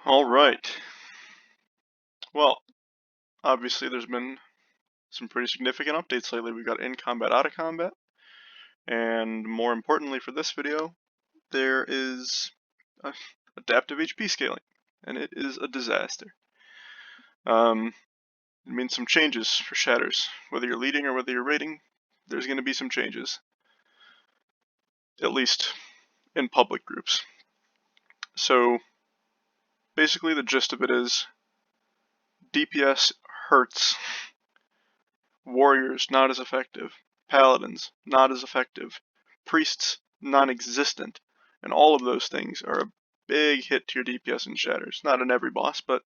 Alright. Well, obviously there's been some pretty significant updates lately. We got in combat, out of combat, and more importantly for this video, there is adaptive HP scaling, and it is a disaster. It means some changes for Shatters. Whether you're leading or whether you're raiding, there's going to be some changes. At least in public groups. So, basically the gist of it is, DPS hurts. Warriors, not as effective. Paladins, not as effective. Priests, non-existent. And all of those things are a big hit to your DPS in Shatters. Not in every boss, but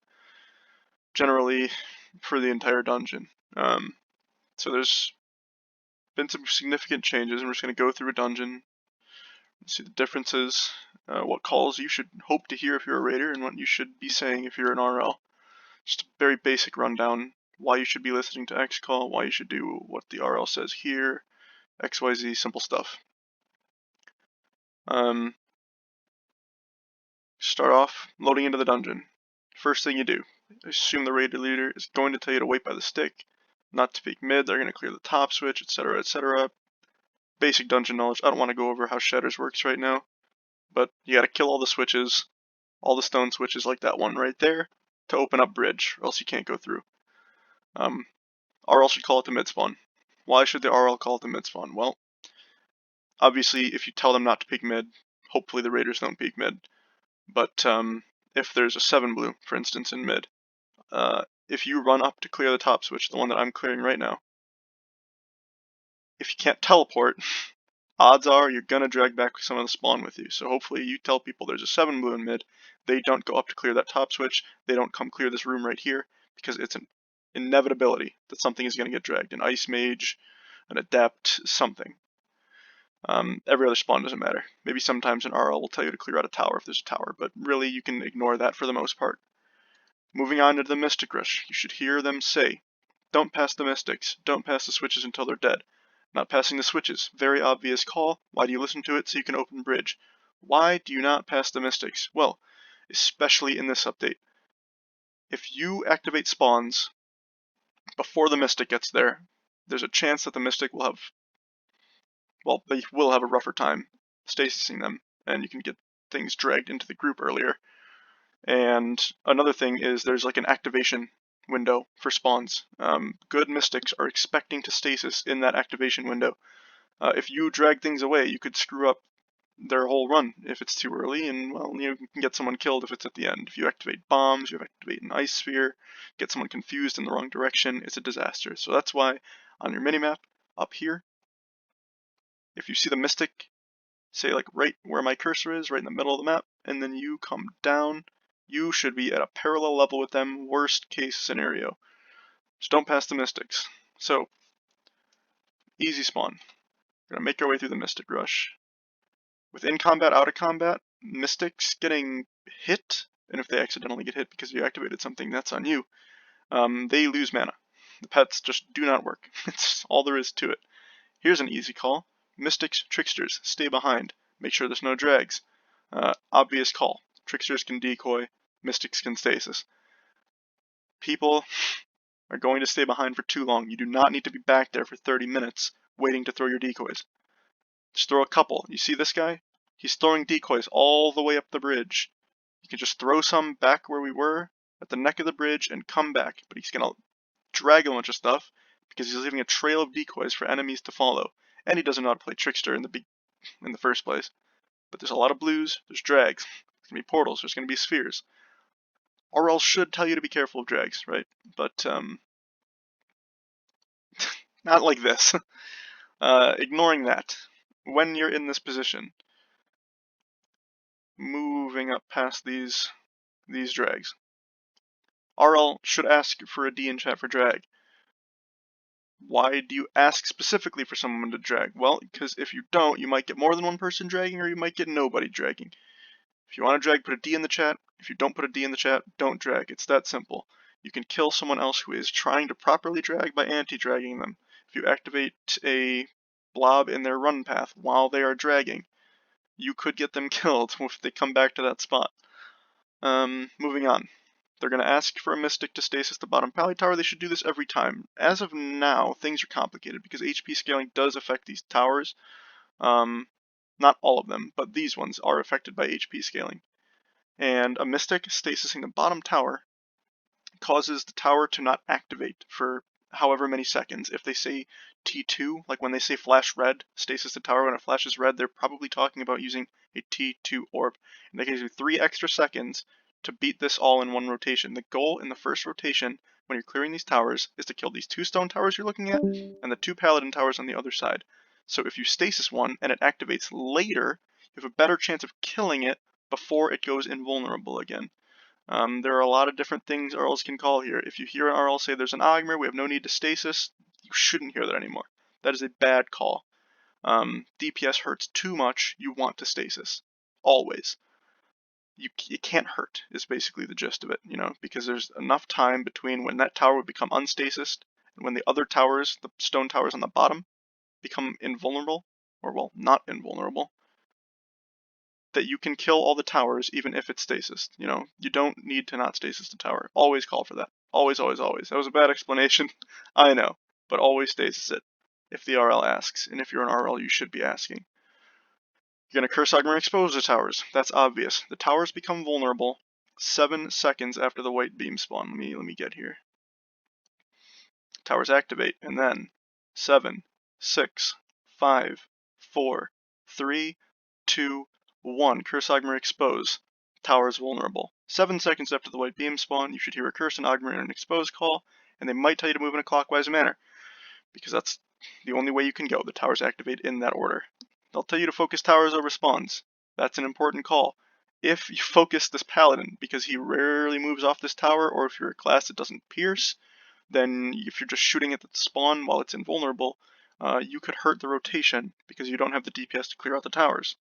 generally for the entire dungeon. So there's been some significant changes, and we're just going to go through a dungeon, see the differences, what calls you should hope to hear if you're a raider, and what you should be saying if you're an RL. Just a very basic rundown. Why you should be listening to X call, why you should do what the RL says here, XYZ, simple stuff. Start off loading into the dungeon. First thing you do, assume the raider leader is going to tell you to wait by the stick, not to peek mid, they're going to clear the top switch, etc, etc. Basic dungeon knowledge. I don't want to go over how Shatters works right now, but you gotta kill all the switches, all the stone switches like that one right there, to open up bridge, or else you can't go through. RL should call it the mid spawn. Why should the RL call it the mid spawn? Well, obviously if you tell them not to peek mid, hopefully the raiders don't peek mid. But if there's a 7 blue, for instance, in mid, if you run up to clear the top switch, the one that I'm clearing right now, if you can't teleport, odds are you're gonna drag back some of the spawn with you. So hopefully you tell people there's a 7 blue in mid, they don't go up to clear that top switch, they don't come clear this room right here, because it's an inevitability that something is gonna get dragged. An ice mage, an adept, something. Every other spawn doesn't matter. Maybe sometimes an RL will tell you to clear out a tower if there's a tower, but really you can ignore that for the most part. Moving on to the Mystic Rush, you should hear them say, don't pass the Mystics, don't pass the switches until they're dead. Not passing the switches, very obvious call. Why do you listen to it? So you can open bridge. Why do you not pass the Mystics? Well, especially in this update. If you activate spawns before the Mystic gets there, there's a chance that the Mystic will have, well, they will have a rougher time stasising them, and you can get things dragged into the group earlier. And another thing is there's like an activation window for spawns. Good Mystics are expecting to stasis in that activation window. If you drag things away, you could screw up their whole run if it's too early, and well, you can get someone killed if it's at the end. If you activate bombs, you activate an ice sphere, get someone confused in the wrong direction, it's a disaster. So that's why on your minimap up here, if you see the Mystic, say like right where my cursor is, right in the middle of the map, and then you come down, you should be at a parallel level with them, worst case scenario. Just don't pass the Mystics. So, easy spawn. We're gonna make our way through the Mystic Rush. With in combat, out of combat, Mystics getting hit, and if they accidentally get hit because you activated something, that's on you. They lose mana. The pets just do not work. It's all there is to it. Here's an easy call. Mystics, Tricksters, stay behind. Make sure there's no drags. Obvious call. Tricksters can decoy, Mystics can stasis. People are going to stay behind for too long. You do not need to be back there for 30 minutes waiting to throw your decoys. Just throw a couple. You see this guy? He's throwing decoys all the way up the bridge. You can just throw some back where we were at the neck of the bridge and come back, but he's going to drag a bunch of stuff because he's leaving a trail of decoys for enemies to follow. And he doesn't know how to play Trickster in the first place. But there's a lot of blues, there's drags, there's going to be portals, there's going to be spheres. RL should tell you to be careful of drags, right? But, not like this. Ignoring that. When you're in this position, moving up past these drags, RL should ask for a D in chat for drag. Why do you ask specifically for someone to drag? Well, because if you don't, you might get more than one person dragging, or you might get nobody dragging. If you want to drag, put a D in the chat. If you don't put a D in the chat, don't drag. It's that simple. You can kill someone else who is trying to properly drag by anti-dragging them. If you activate a blob in their run path while they are dragging, you could get them killed if they come back to that spot. Moving on. They're going to ask for a Mystic to stasis the bottom Pally Tower. They should do this every time. As of now, things are complicated because HP scaling does affect these towers. Not all of them, but these ones are affected by HP scaling. And a Mystic stasising the bottom tower causes the tower to not activate for however many seconds. If they say T2, like when they say flash red, stasis the tower when it flashes red, they're probably talking about using a T2 orb. And they can do 3 extra seconds to beat this all in one rotation. The goal in the first rotation, when you're clearing these towers, is to kill these 2 stone towers you're looking at, and the 2 paladin towers on the other side. So if you stasis one, and it activates later, you have a better chance of killing it before it goes invulnerable again. There are a lot of different things RLs can call here. If you hear an RL say there's an Ogmer, we have no need to stasis, you shouldn't hear that anymore. That is a bad call. DPS hurts too much, you want to stasis. Always. It can't hurt, is basically the gist of it, because there's enough time between when that tower would become unstasised and when the other towers, the stone towers on the bottom, become invulnerable, or well, not invulnerable, that you can kill all the towers even if it's stasis. You don't need to not stasis the tower. Always call for that. Always, always, always. That was a bad explanation, I know, but always stasis it if the RL asks, and if you're an RL, you should be asking. You're going to Curse Augment expose the towers. That's obvious. The towers become vulnerable 7 seconds after the white beam spawn. Let me get here. Towers activate, and then 7, 6, 5, 4, 3, 2, 1. Curse Augment expose. Towers vulnerable. 7 seconds after the white beam spawn, you should hear a Curse and Augment and an expose call, and they might tell you to move in a clockwise manner, because that's the only way you can go. The towers activate in that order. They'll tell you to focus towers over spawns. That's an important call. If you focus this paladin, because he rarely moves off this tower, or if you're a class that doesn't pierce, then if you're just shooting at the spawn while it's invulnerable, you could hurt the rotation because you don't have the DPS to clear out the towers.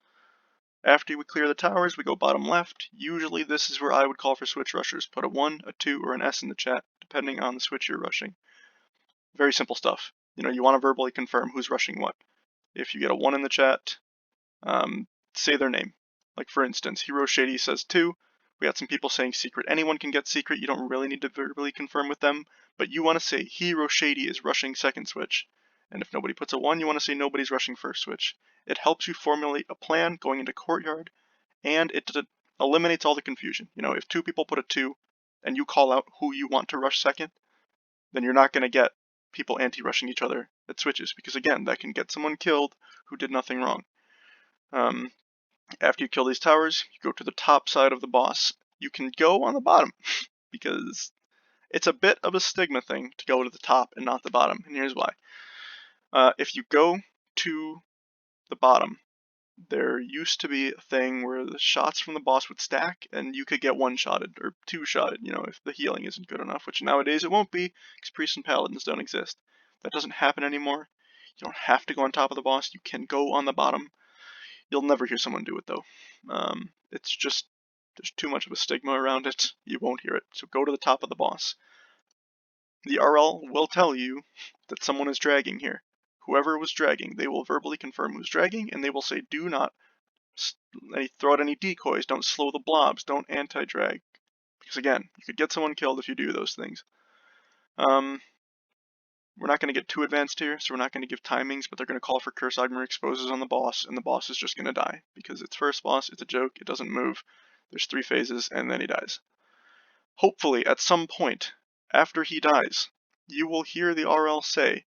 After we clear the towers, we go bottom left. Usually this is where I would call for switch rushers. Put a 1, a 2, or an S in the chat, depending on the switch you're rushing. Very simple stuff. You want to verbally confirm who's rushing what. If you get a 1 in the chat, say their name. Like for instance, Hero Shady says 2. We got some people saying secret. Anyone can get secret. You don't really need to verbally confirm with them. But you want to say Hero Shady is rushing second switch. And if nobody puts a 1, you want to say nobody's rushing first switch. It helps you formulate a plan going into Courtyard, and it eliminates all the confusion. If 2 people put a 2, and you call out who you want to rush second, then you're not going to get people anti-rushing each other at switches, because again, that can get someone killed who did nothing wrong. After you kill these towers, you go to the top side of the boss. You can go on the bottom, because it's a bit of a stigma thing to go to the top and not the bottom, and here's why. If you go to the bottom, there used to be a thing where the shots from the boss would stack, and you could get 1-shotted, or 2-shotted, if the healing isn't good enough, which nowadays it won't be, because priests and paladins don't exist. That doesn't happen anymore. You don't have to go on top of the boss, you can go on the bottom. You'll never hear someone do it, though. It's just, there's too much of a stigma around it, you won't hear it, so go to the top of the boss. The RL will tell you that someone is dragging here. Whoever was dragging, they will verbally confirm who's dragging, and they will say, do not throw out any decoys, don't slow the blobs, don't anti-drag. Because again, you could get someone killed if you do those things. We're not going to get too advanced here, so we're not going to give timings, but they're going to call for Curse Augment exposes on the boss, and the boss is just going to die. Because it's first boss, it's a joke, it doesn't move, there's 3 phases, and then he dies. Hopefully, at some point, after he dies, you will hear the RL say,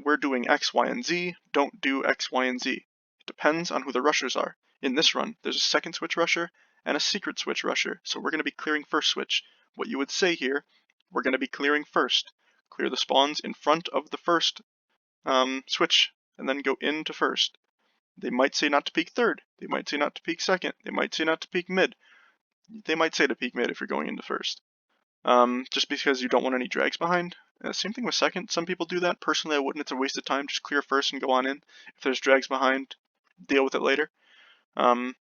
we're doing X, Y, and Z, don't do X, Y, and Z. It depends on who the rushers are. In this run, there's a second switch rusher and a secret switch rusher, so we're going to be clearing first switch. What you would say here, we're going to be clearing first. Clear the spawns in front of the first switch, and then go into first. They might say not to peek third, they might say not to peek second, they might say not to peek mid. They might say to peek mid if you're going into first. Just because you don't want any drags behind. Same thing with second. Some people do that. Personally, I wouldn't. It's a waste of time. Just clear first and go on in. If there's drags behind, deal with it later. But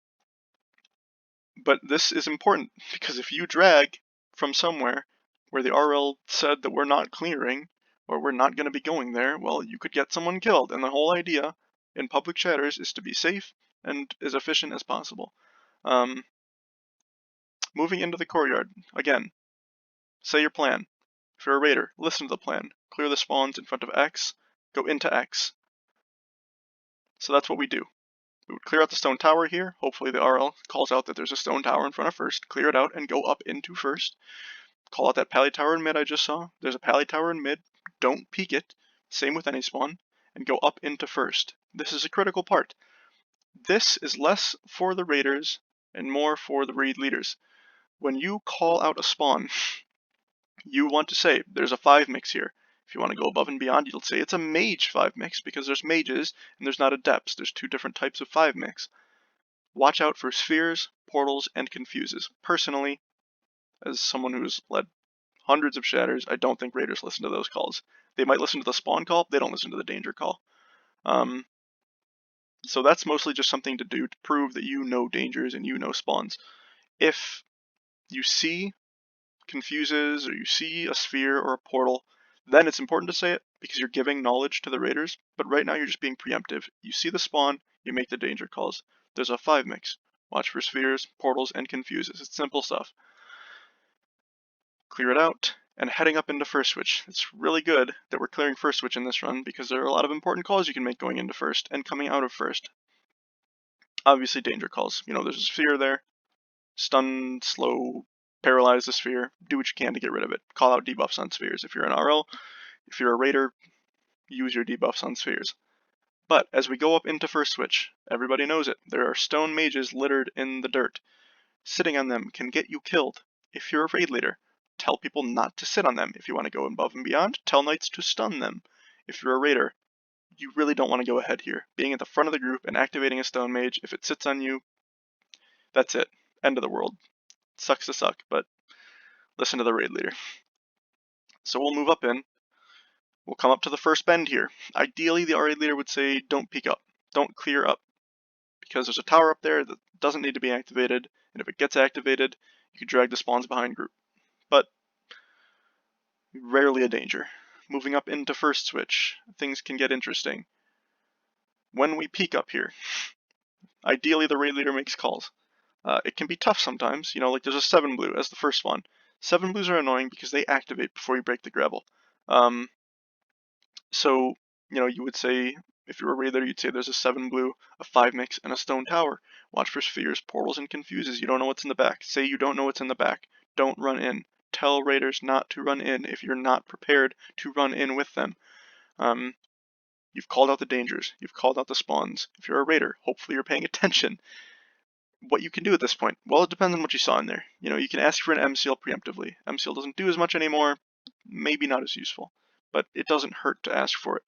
this is important, because if you drag from somewhere where the RL said that we're not clearing, or we're not going to be going there, well, you could get someone killed. And the whole idea in public shatters is to be safe and as efficient as possible. Moving into the courtyard, again, say your plan. If you're a raider, listen to the plan. Clear the spawns in front of X, go into X. So that's what we do. We would clear out the stone tower here. Hopefully the RL calls out that there's a stone tower in front of first. Clear it out and go up into first. Call out that pally tower in mid I just saw. There's a pally tower in mid. Don't peek it. Same with any spawn. And go up into first. This is a critical part. This is less for the raiders and more for the raid leaders. When you call out a spawn, you want to say there's a 5 mix here. If you want to go above and beyond, you'll say it's a mage 5 mix because there's mages and there's not adepts. There's 2 different types of 5 mix. Watch out for spheres, portals, and confuses. Personally, as someone who's led hundreds of shatters, I don't think raiders listen to those calls. They might listen to the spawn call, they don't listen to the danger call. So that's mostly just something to do to prove that you know dangers and you know spawns. If you see confuses or you see a sphere or a portal, then it's important to say it because you're giving knowledge to the raiders, but right now you're just being preemptive. You see the spawn, you make the danger calls. There's a 5 mix. Watch for spheres, portals, and confuses. It's simple stuff. Clear it out, and heading up into first switch. It's really good that we're clearing first switch in this run because there are a lot of important calls you can make going into first and coming out of first. Obviously danger calls. You know, there's a sphere there. Stun, slow, paralyze the sphere. Do what you can to get rid of it. Call out debuffs on spheres. If you're an RL, if you're a raider, use your debuffs on spheres. But as we go up into first switch, everybody knows it. There are stone mages littered in the dirt. Sitting on them can get you killed. If you're a raid leader, tell people not to sit on them. If you want to go above and beyond, tell knights to stun them. If you're a raider, you really don't want to go ahead here. Being at the front of the group and activating a stone mage, if it sits on you, that's it. End of the world. Sucks to suck, but listen to the raid leader. So we'll move up in. We'll come up to the first bend here. Ideally, the raid leader would say, don't peek up. Don't clear up. Because there's a tower up there that doesn't need to be activated, and if it gets activated, you can drag the spawns behind group. But rarely a danger. Moving up into first switch, things can get interesting. When we peek up here, ideally the raid leader makes calls. It can be tough sometimes, you know, like there's a 7 blue as the first one. 7 blues are annoying because they activate before you break the gravel. So, you know, you would say, if you were a raid leader, you'd say there's a 7 blue, a 5 mix, and a stone tower. Watch for spheres, portals, and confuses. You don't know what's in the back. Say you don't know what's in the back. Don't run in. Tell raiders not to run in if you're not prepared to run in with them. You've called out the dangers. You've called out the spawns. If you're a raider, hopefully you're paying attention. What you can do at this point? Well, it depends on what you saw in there. You know, you can ask for an MCL preemptively. MCL doesn't do as much anymore. Maybe not as useful. But it doesn't hurt to ask for it.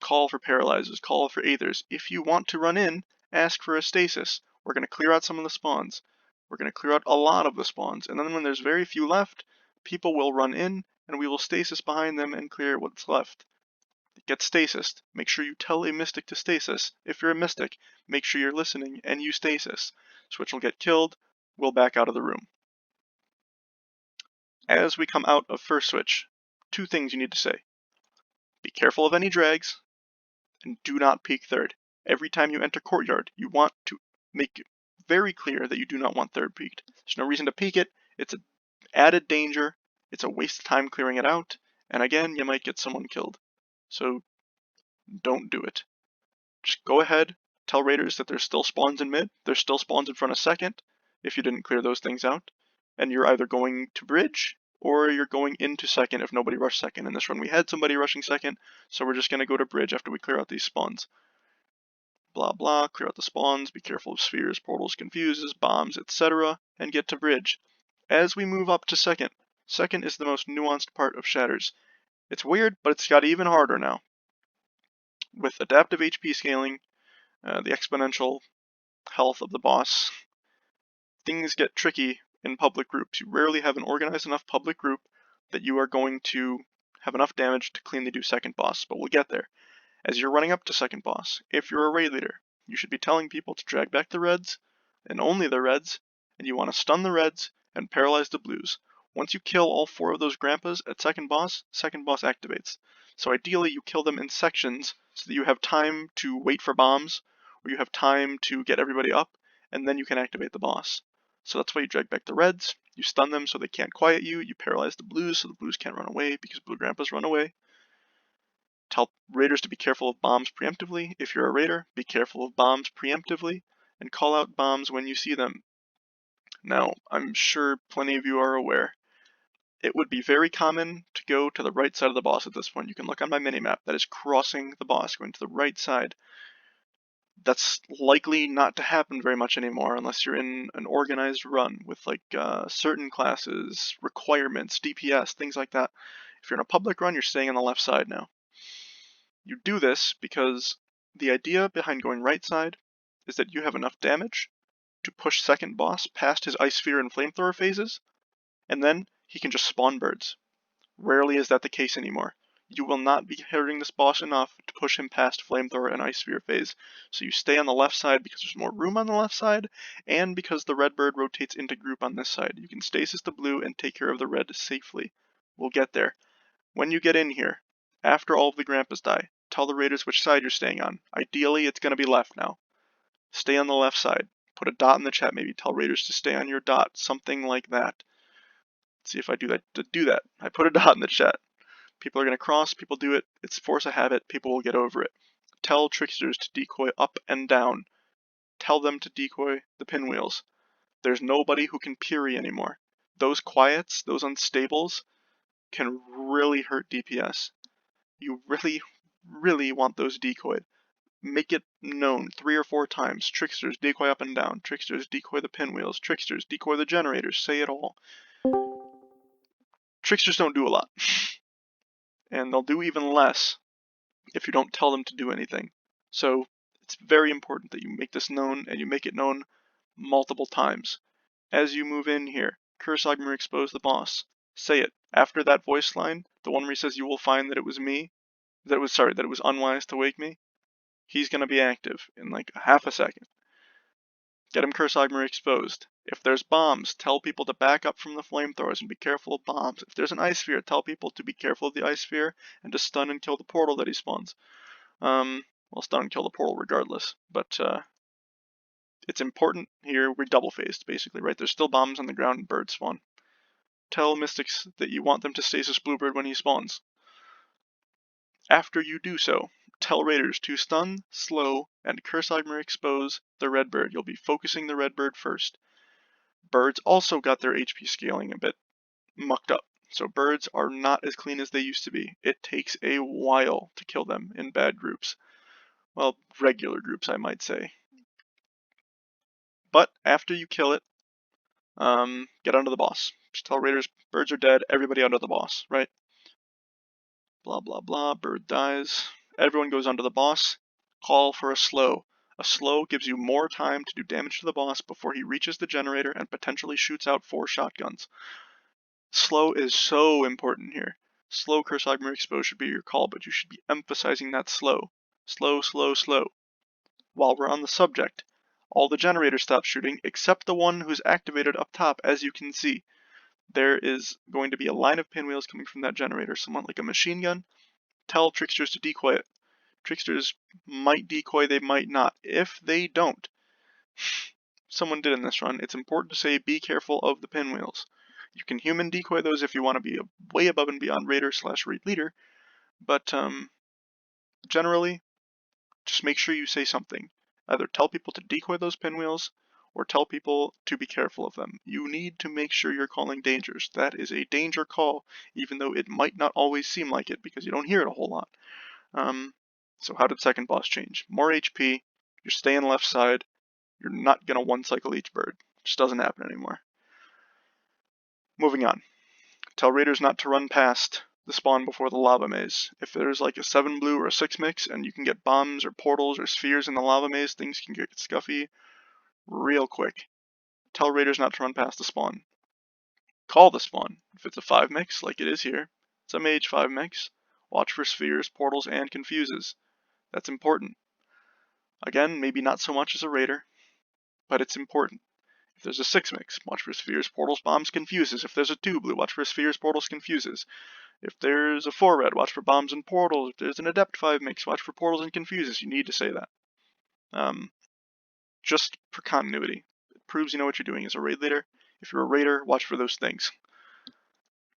Call for paralyzes, call for aethers. If you want to run in, ask for a stasis. We're going to clear out some of the spawns. We're going to clear out a lot of the spawns. And then when there's very few left, people will run in, and we will stasis behind them and clear what's left. Get stasis. Make sure you tell a mystic to stasis. If you're a mystic, make sure you're listening and you stasis. Switch will get killed. We'll back out of the room. As we come out of first switch, 2 things you need to say. Be careful of any drags, and do not peek third. Every time you enter courtyard, you want to make it very clear that you do not want third peeked. There's no reason to peek it. It's an added danger. It's a waste of time clearing it out. And again, you might get someone killed. So don't do it. Just go ahead, tell raiders that there's still spawns in mid. There's still spawns in front of second if you didn't clear those things out. And you're either going to bridge or you're going into second if nobody rushed second. In this run we had somebody rushing second, so we're just going to go to bridge after we clear out these spawns. Blah blah, clear out the spawns, be careful of spheres, portals, confuses, bombs, etc., and get to bridge. As we move up to second is the most nuanced part of Shatters. It's weird, but it's got even harder now. With adaptive HP scaling, the exponential health of the boss, things get tricky in public groups. You rarely have an organized enough public group that you are going to have enough damage to cleanly do second boss, but we'll get there. As you're running up to second boss, if you're a raid leader, you should be telling people to drag back the reds, and only the reds, and you want to stun the reds and paralyze the blues. Once you kill all 4 of those grandpas at second boss activates. So ideally you kill them in sections so that you have time to wait for bombs, or you have time to get everybody up, and then you can activate the boss. So that's why you drag back the reds, you stun them so they can't quiet you, you paralyze the blues so the blues can't run away because blue grandpas run away. Tell raiders to be careful of bombs preemptively. If you're a raider, be careful of bombs preemptively, and call out bombs when you see them. Now, I'm sure plenty of you are aware. It would be very common to go to the right side of the boss at this point. You can look on my minimap. That is crossing the boss, going to the right side. That's likely not to happen very much anymore unless you're in an organized run with like certain classes, requirements, DPS, things like that. If you're in a public run, you're staying on the left side now. You do this because the idea behind going right side is that you have enough damage to push second boss past his ice sphere and flamethrower phases, and then he can just spawn birds. Rarely is that the case anymore. You will not be hurting this boss enough to push him past flamethrower and ice sphere phase, so you stay on the left side because there's more room on the left side, and because the red bird rotates into group on this side. You can stasis the blue and take care of the red safely. We'll get there. When you get in here, after all of the grandpas die, tell the raiders which side you're staying on. Ideally, it's going to be left now. Stay on the left side. Put a dot in the chat, maybe tell raiders to stay on your dot, something like that. Let's see if I do that. I put a dot in the chat. People are going to cross, people do it, it's force of habit, people will get over it. Tell tricksters to decoy up and down. Tell them to decoy the pinwheels. There's nobody who can Piri anymore. Those quiets, those unstables, can really hurt DPS. You really want those decoyed. Make it known 3 or 4 times. Tricksters, decoy up and down. Tricksters, decoy the pinwheels. Tricksters, decoy the generators. Say it all. Tricksters don't do a lot. And they'll do even less if you don't tell them to do anything. So it's very important that you make this known, and you make it known multiple times. As you move in here, Curse Ogmer expose the boss. Say it. After that voice line, the one where he says you will find that it was me, that it was unwise to wake me, he's going to be active in like half a second. Get him Curse Ogmer exposed. If there's bombs, tell people to back up from the flamethrowers and be careful of bombs. If there's an ice sphere, tell people to be careful of the ice sphere and to stun and kill the portal that he spawns. Well, stun and kill the portal regardless, but it's important here. We're double phased basically, right? There's still bombs on the ground and birds spawn. Tell Mystics that you want them to stasis Bluebird when he spawns. After you do so, tell Raiders to stun, slow, and Curse Ogmer expose the red bird. You'll be focusing the red bird first. Birds also got their HP scaling a bit mucked up, so birds are not as clean as they used to be. It takes a while to kill them in bad groups. Well, regular groups, I might say. But after you kill it, get onto the boss. Just tell Raiders, birds are dead, everybody onto the boss, right? Blah, blah, blah, bird dies. Everyone goes onto the boss. Call for a slow. A slow gives you more time to do damage to the boss before he reaches the generator and potentially shoots out 4 shotguns. Slow is so important here. Slow Curse Ogmer Expose should be your call, but you should be emphasizing that slow. Slow, slow, slow. While we're on the subject, all the generators stop shooting except the one who's activated up top. As you can see, there is going to be a line of pinwheels coming from that generator, somewhat like a machine gun. Tell tricksters to decoy it. Tricksters might decoy, they might not. If they don't, someone did in this run, it's important to say be careful of the pinwheels. You can human decoy those if you want to be way above and beyond raider / raid leader, but generally, just make sure you say something. Either tell people to decoy those pinwheels, or tell people to be careful of them. You need to make sure you're calling dangers. That is a danger call, even though it might not always seem like it, because you don't hear it a whole lot. So how did second boss change? More HP, you're staying left side, you're not going to one cycle each bird. It just doesn't happen anymore. Moving on. Tell raiders not to run past the spawn before the lava maze. If there's like a 7 blue or a 6 mix and you can get bombs or portals or spheres in the lava maze, things can get scuffy real quick. Tell raiders not to run past the spawn. Call the spawn. If it's a 5 mix, like it is here, it's a mage 5 mix. Watch for spheres, portals, and confuses. That's important. Again, maybe not so much as a raider, but it's important. If there's a 6 mix, watch for spheres, portals, bombs, confuses. If there's a 2 blue, watch for spheres, portals, confuses. If there's a 4 red, watch for bombs and portals. If there's an adept 5 mix, watch for portals and confuses. You need to say that. Just for continuity. proves you know what you're doing as a raid leader. If you're a raider, watch for those things.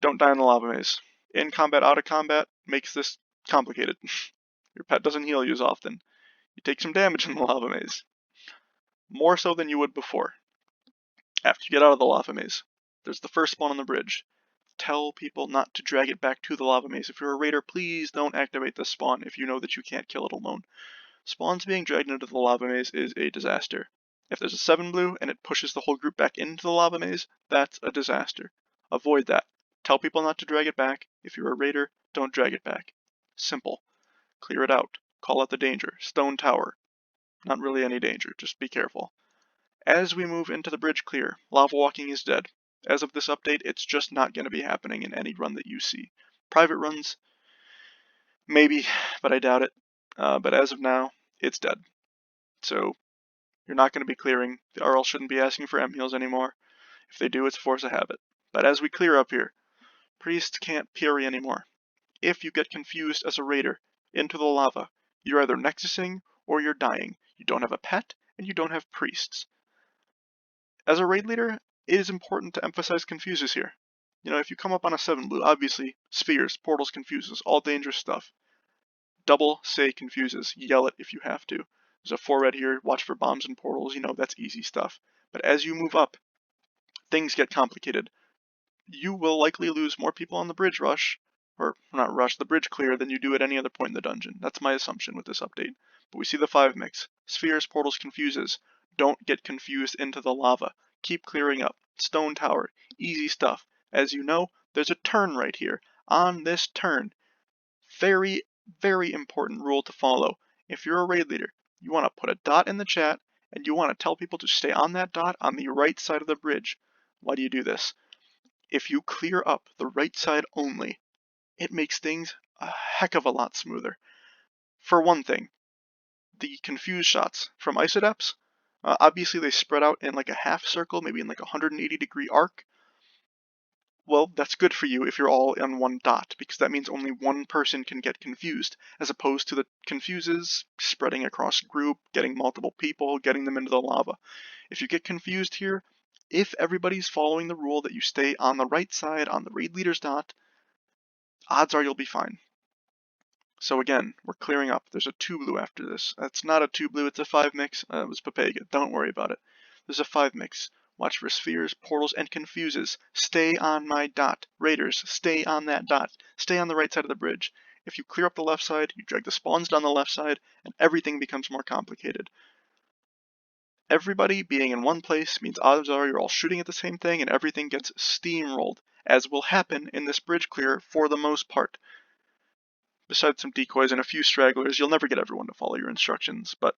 Don't die in the lava maze. In combat, out of combat makes this complicated. Your pet doesn't heal you as often. You take some damage in the lava maze. More so than you would before. After you get out of the lava maze, there's the first spawn on the bridge. Tell people not to drag it back to the lava maze. If you're a raider, please don't activate this spawn if you know that you can't kill it alone. Spawns being dragged into the lava maze is a disaster. If there's a 7 blue and it pushes the whole group back into the lava maze, that's a disaster. Avoid that. Tell people not to drag it back. If you're a raider, don't drag it back. Simple. Clear it out. Call out the danger. Stone tower. Not really any danger, just be careful. As we move into the bridge clear, lava walking is dead. As of this update, it's just not going to be happening in any run that you see. Private runs, maybe, but I doubt it. But as of now, it's dead. So you're not going to be clearing. The RL shouldn't be asking for M heals anymore. If they do, it's a force of habit. But as we clear up here, priests can't parry anymore. If you get confused as a raider into the lava, you're either nexusing or you're dying. You don't have a pet and you don't have priests. As a raid leader, it is important to emphasize confuses here. You know, if you come up on a 7 blue, obviously, spheres, portals, confuses, all dangerous stuff. Double say confuses, yell it if you have to. There's a 4 red here, watch for bombs and portals, you know, that's easy stuff. But as you move up, things get complicated. You will likely lose more people on the bridge rush, or not rush, the bridge clear than you do at any other point in the dungeon. That's my assumption with this update. But we see the 5 mix. Spheres, portals, confuses. Don't get confused into the lava. Keep clearing up. Stone tower. Easy stuff. As you know, there's a turn right here. On this turn. Very, very important rule to follow. If you're a raid leader, you want to put a dot in the chat, and you want to tell people to stay on that dot on the right side of the bridge. Why do you do this? If you clear up the right side only, it makes things a heck of a lot smoother. For one thing, the confused shots from Isodeps, obviously they spread out in like a half circle, maybe in like a 180-degree arc. Well, that's good for you if you're all on one dot, because that means only one person can get confused, as opposed to the confuses spreading across a group, getting multiple people, getting them into the lava. If you get confused here, if everybody's following the rule that you stay on the right side, on the raid leader's dot, odds are you'll be fine. So again, we're clearing up. There's a 2 blue after this. That's not a 2 blue, it's a 5 mix. It was Papega. Don't worry about it. There's a 5 mix. Watch for spheres, portals, and confuses. Stay on my dot. Raiders, stay on that dot. Stay on the right side of the bridge. If you clear up the left side, you drag the spawns down the left side, and everything becomes more complicated. Everybody being in one place means odds are you're all shooting at the same thing and everything gets steamrolled, as will happen in this bridge clear for the most part. Besides some decoys and a few stragglers, you'll never get everyone to follow your instructions, but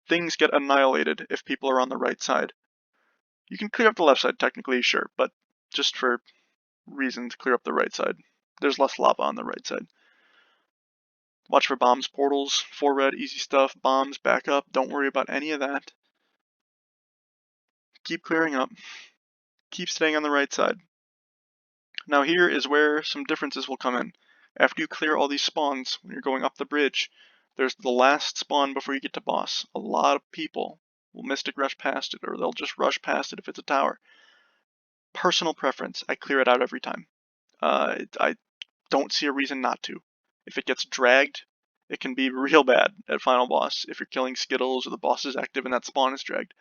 things get annihilated if people are on the right side. You can clear up the left side technically, sure, but just for reasons, clear up the right side. There's less lava on the right side. Watch for bombs, portals, 4 red, easy stuff, bombs, back up, don't worry about any of that. Keep clearing up. Keep staying on the right side. Now here is where some differences will come in. After you clear all these spawns, when you're going up the bridge, there's the last spawn before you get to boss. A lot of people will Mystic Rush past it, or they'll just rush past it if it's a tower. Personal preference, I clear it out every time. I don't see a reason not to. If it gets dragged, it can be real bad at final boss if you're killing Skittles or the boss is active and that spawn is dragged.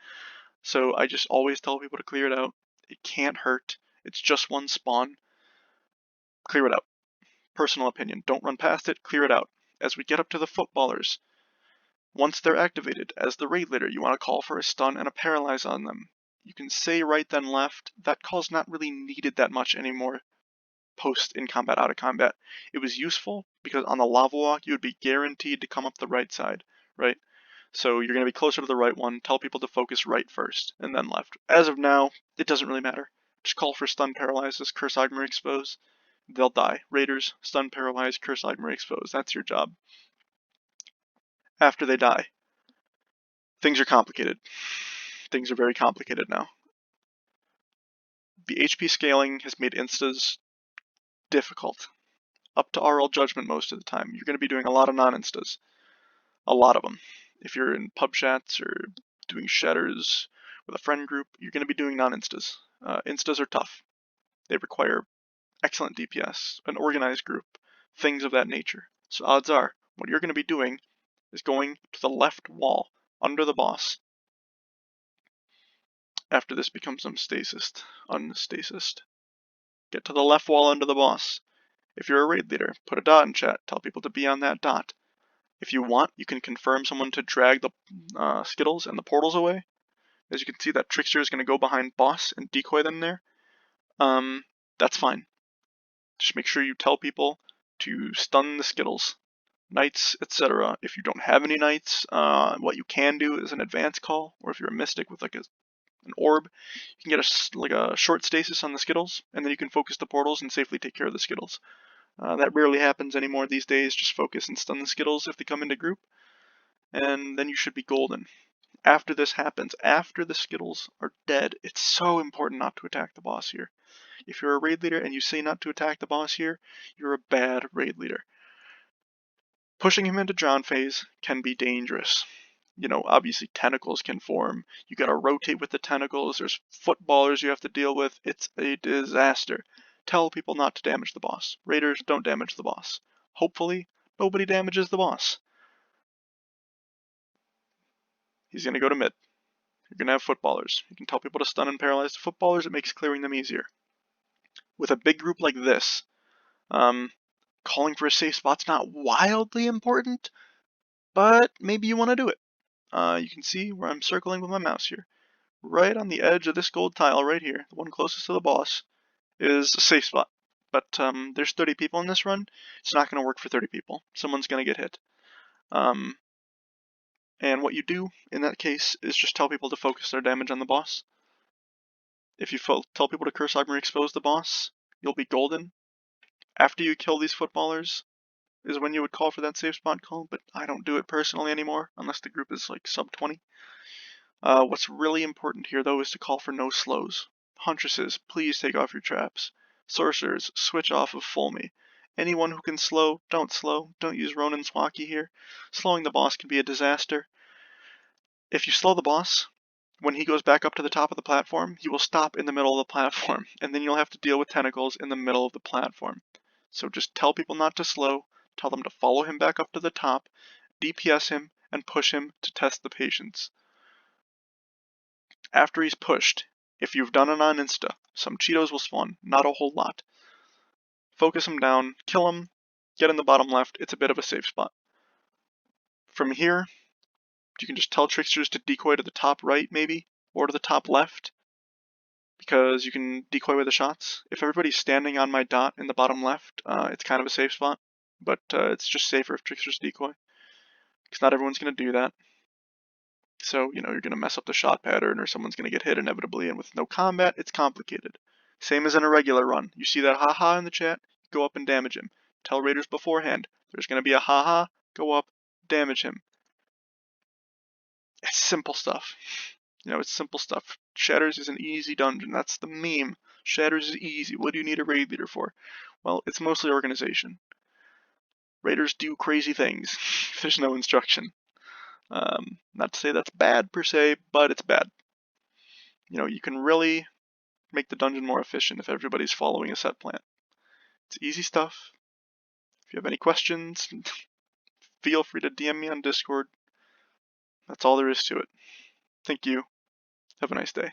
So I just always tell people to clear it out. It can't hurt. It's just one spawn. Clear it out. Personal opinion. Don't run past it. Clear it out. As we get up to the footballers, once they're activated, as the raid leader, you want to call for a stun and a paralyze on them. You can say right then left. That call's not really needed that much anymore post in combat, out of combat. It was useful because on the lava walk, you would be guaranteed to come up the right side, right? So you're going to be closer to the right one. Tell people to focus right first and then left. As of now, it doesn't really matter. Just call for stun, paralyzes, curse, Agmer, expose. They'll die. Raiders, stun, paralyze, curse, Agmer, expose. That's your job. After they die, things are complicated. Things are very complicated now. The HP scaling has made instas difficult. Up to RL judgment most of the time. You're going to be doing a lot of non-instas. A lot of them. If you're in pub chats or doing Shatters with a friend group, you're going to be doing non-instas. Instas are tough. They require excellent DPS, an organized group, things of that nature. So odds are, what you're going to be doing is going to the left wall, under the boss, after this becomes unstasis. Get to the left wall under the boss. If you're a raid leader, put a dot in chat, tell people to be on that dot. If you want, you can confirm someone to drag the Skittles and the portals away. As you can see, that Trickster is going to go behind boss and decoy them there. That's fine. Just make sure you tell people to stun the Skittles, knights, etc. If you don't have any knights, what you can do is an advance call, or if you're a mystic with like an orb, you can get a short stasis on the Skittles, and then you can focus the portals and safely take care of the Skittles. That rarely happens anymore these days. Just focus and stun the Skittles if they come into group, and then you should be golden. After this happens, after the Skittles are dead, it's so important not to attack the boss here. If you're a raid leader and you say not to attack the boss here, you're a bad raid leader. Pushing him into drown phase can be dangerous. You know, obviously tentacles can form. You gotta rotate with the tentacles. There's footballers you have to deal with. It's a disaster. Tell people not to damage the boss. Raiders, don't damage the boss. Hopefully, nobody damages the boss. He's gonna go to mid. You're gonna have footballers. You can tell people to stun and paralyze the footballers. It makes clearing them easier. With a big group like this, calling for a safe spot's not wildly important, but maybe you want to do it. You can see where I'm circling with my mouse here. Right on the edge of this gold tile right here, the one closest to the boss, is a safe spot. But there's 30 people in this run. It's not going to work for 30 people. Someone's going to get hit. And what you do in that case is just tell people to focus their damage on the boss. If you tell people to curse armor expose the boss, you'll be golden. After you kill these footballers is when you would call for that safe spot call, but I don't do it personally anymore unless the group is like sub 20. What's really important here though is to call for no slows. Huntresses, please take off your traps. Sorcerers, switch off of full me. Anyone who can slow, don't slow. Don't use Ronin's Walkie here. Slowing the boss can be a disaster. If you slow the boss, when he goes back up to the top of the platform, he will stop in the middle of the platform, and then you'll have to deal with tentacles in the middle of the platform. So just tell people not to slow, tell them to follow him back up to the top, DPS him, and push him to test the patience. After he's pushed, if you've done it on Insta, some Cheetos will spawn, not a whole lot. Focus him down, kill him, get in the bottom left, it's a bit of a safe spot. From here, you can just tell Tricksters to decoy to the top right maybe, or to the top left, because you can decoy with the shots. If everybody's standing on my dot in the bottom left, it's kind of a safe spot, but it's just safer if Tricksters decoy, because not everyone's going to do that. So, you know, you're going to mess up the shot pattern, or someone's going to get hit inevitably, and with no combat, it's complicated. Same as in a regular run. You see that haha in the chat, go up and damage him. Tell raiders beforehand, there's going to be a haha, go up, damage him. It's simple stuff. You know, it's simple stuff. Shatters is an easy dungeon. That's the meme. Shatters is easy. What do you need a raid leader for? Well, it's mostly organization. Raiders do crazy things. There's no instruction. Not to say that's bad per se, but it's bad. You know, you can really make the dungeon more efficient if everybody's following a set plan. It's easy stuff. If you have any questions, feel free to DM me on Discord. That's all there is to it. Thank you. Have a nice day.